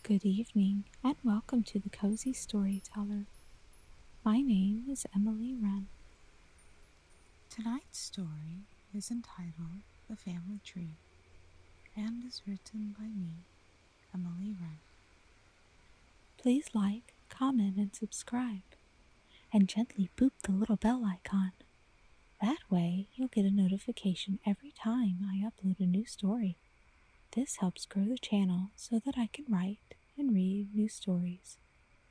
Good evening, and welcome to the Cozy Storyteller. My name is Emily Wren. Tonight's story is entitled The Family Tree and is written by me, Emily Wren. Please like, comment, and subscribe, and gently boop the little bell icon. That way, you'll get a notification every time I upload a new story. This helps grow the channel so that I can write and read new stories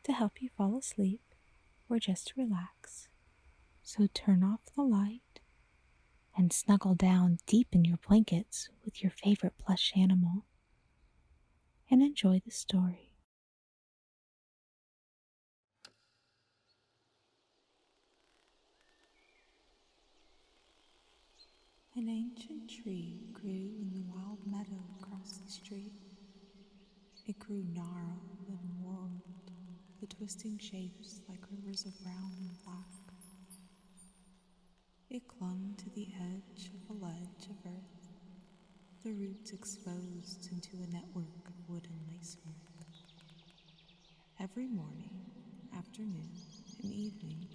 to help you fall asleep or just relax. So turn off the light and snuggle down deep in your blankets with your favorite plush animal and enjoy the story. An ancient tree grew in the wild meadow across the street. It grew gnarled and whorled, the twisting shapes like rivers of brown and black. It clung to the edge of a ledge of earth, the roots exposed into a network of wood and lacework. Every morning, afternoon, and evening,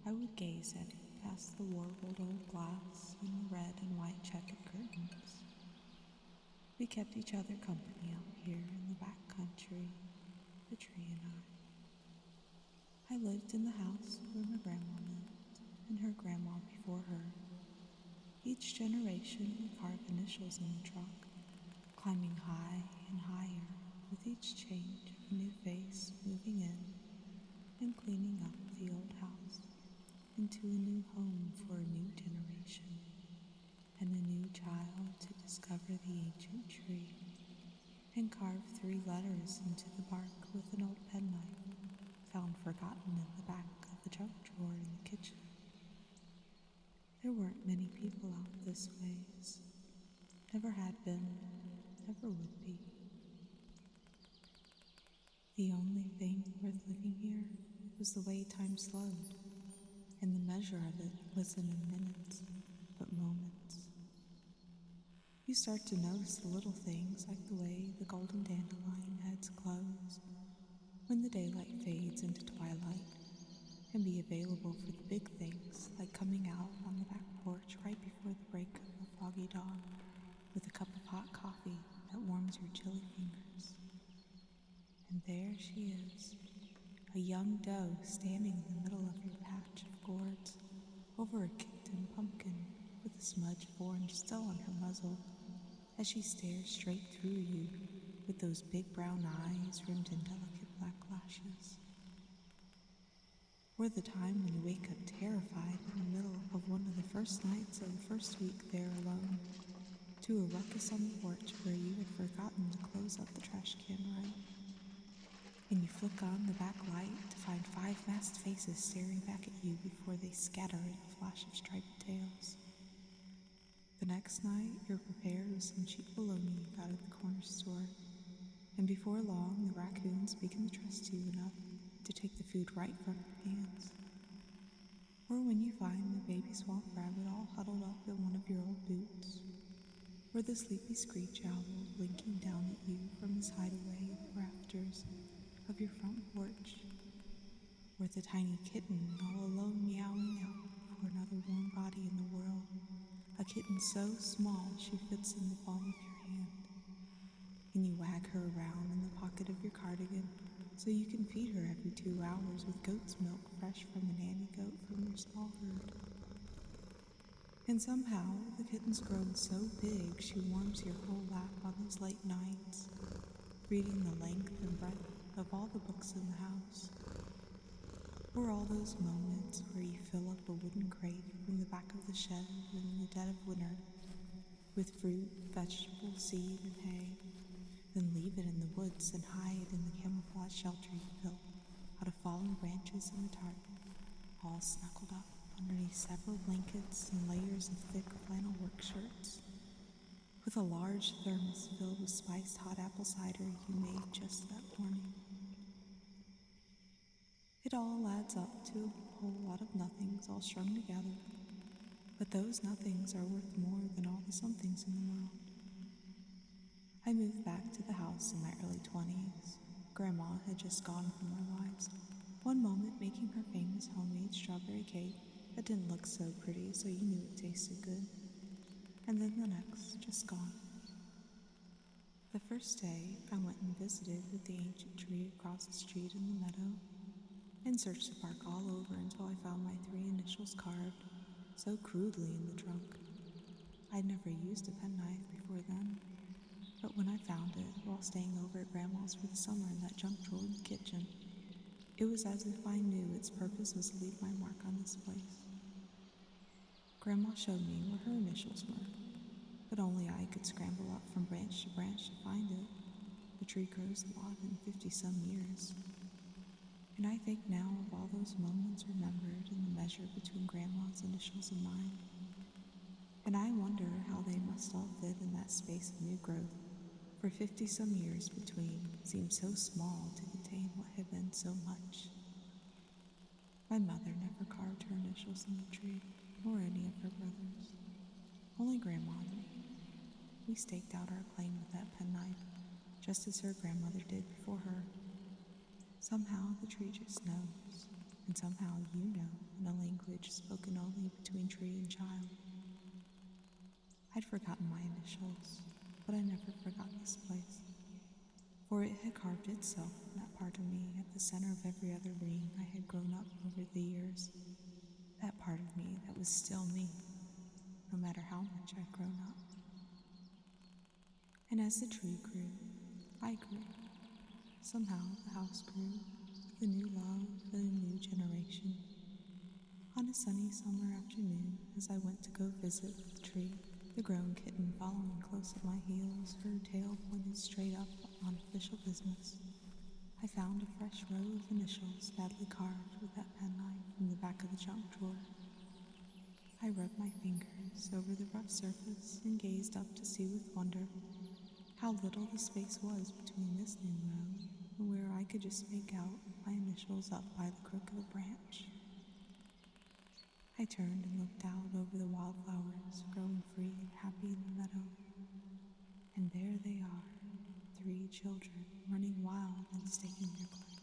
I would gaze at it past the warbled old glass and the red and white checkered curtains. We kept each other company out here in the back country, the tree and I. I lived in the house where my grandma lived, and her grandma before her. Each generation would carve initials in the trunk, climbing high and higher with each change of a new face moving in and cleaning up the old house into a new home for a new generation and a new child to discover the ancient tree and carve 3 letters into the bark with an old penknife found forgotten in the back of the junk drawer in the kitchen. There weren't many people out this ways. Never had been, never would be. The only thing worth living here was the way time slowed, and the measure of it wasn't in minutes, but moments. You start to notice the little things like the way the golden dandelion heads close when the daylight fades into twilight, and be available for the big things like coming out on the back porch right before the break of a foggy dawn with a cup of hot coffee that warms your chilly fingers. And there she is, a young doe standing in the middle of your patch of gourds over a kicked-in pumpkin with a smudge of orange still on her muzzle as she stares straight through you with those big brown eyes rimmed in delicate black lashes. Or the time when you wake up terrified in the middle of one of the first nights of the first week there alone, to a ruckus on the porch where you had forgotten to close up the trash can right. And you flick on the back light to find 5 masked faces staring back at you before they scatter in a flash of striped tails. The next night, you're prepared with some cheap bologna you got at the corner store, and before long, the raccoons begin to trust you enough to take the food right from your hands. Or when you find the baby swamp rabbit all huddled up in one of your old boots, or the sleepy screech owl blinking down at you from his hideaway in the rafters of your front porch, or the tiny kitten all alone meowing out for another warm body in the world, a kitten so small she fits in the palm of your hand, and you wag her around in the pocket of your cardigan so you can feed her every 2 hours with goat's milk fresh from a nanny goat from your small herd. And somehow the kitten's grown so big she warms your whole lap on those late nights, reading the length and breadth of all the books in the house. Or all those moments where you fill up a wooden crate from the back of the shed in the dead of winter with fruit, vegetables, seed, and hay, then leave it in the woods and hide in the camouflage shelter you built out of fallen branches and the tarp, all snuggled up underneath several blankets and layers of thick flannel work shirts, with a large thermos filled with spiced hot apple cider you made just that morning. It all adds up to a whole lot of nothings all strung together, but those nothings are worth more than all the somethings in the world. I moved back to the house in my early 20s, Grandma had just gone from our lives, one moment making her famous homemade strawberry cake that didn't look so pretty so you knew it tasted good, and then the next, just gone. The first day, I went and visited with the ancient tree across the street in the meadow, and searched the park all over until I found my 3 initials carved so crudely in the trunk. I'd never used a penknife before then, but when I found it while staying over at Grandma's for the summer in that junk drawer in the kitchen, it was as if I knew its purpose was to leave my mark on this place. Grandma showed me where her initials were, but only I could scramble up from branch to branch to find it. The tree grows a lot in 50-some years. And I think now of all those moments remembered in the measure between Grandma's initials and mine. And I wonder how they must all fit in that space of new growth, for 50-some years between seemed so small to contain what had been so much. My mother never carved her initials in the tree, nor any of her brothers. Only Grandma and me. We staked out our claim with that penknife, just as her grandmother did before her. Somehow the tree just knows, and somehow you know in a language spoken only between tree and child. I'd forgotten my initials, but I never forgot this place, for it had carved itself in that part of me at the center of every other ring I had grown up over the years, that part of me that was still me, no matter how much I'd grown up. And as the tree grew, I grew. Somehow the house grew, with a new love and a new generation. On a sunny summer afternoon, as I went to go visit with the tree, the grown kitten following close at my heels, her tail pointed straight up on official business, I found a fresh row of initials badly carved with that penknife in the back of the junk drawer. I rubbed my fingers over the rough surface and gazed up to see with wonder how little the space was between this new row and where I could just make out my initials up by the crook of a branch. I turned and looked out over the wildflowers growing free and happy in the meadow. And there they are, 3 children running wild and staking their claim.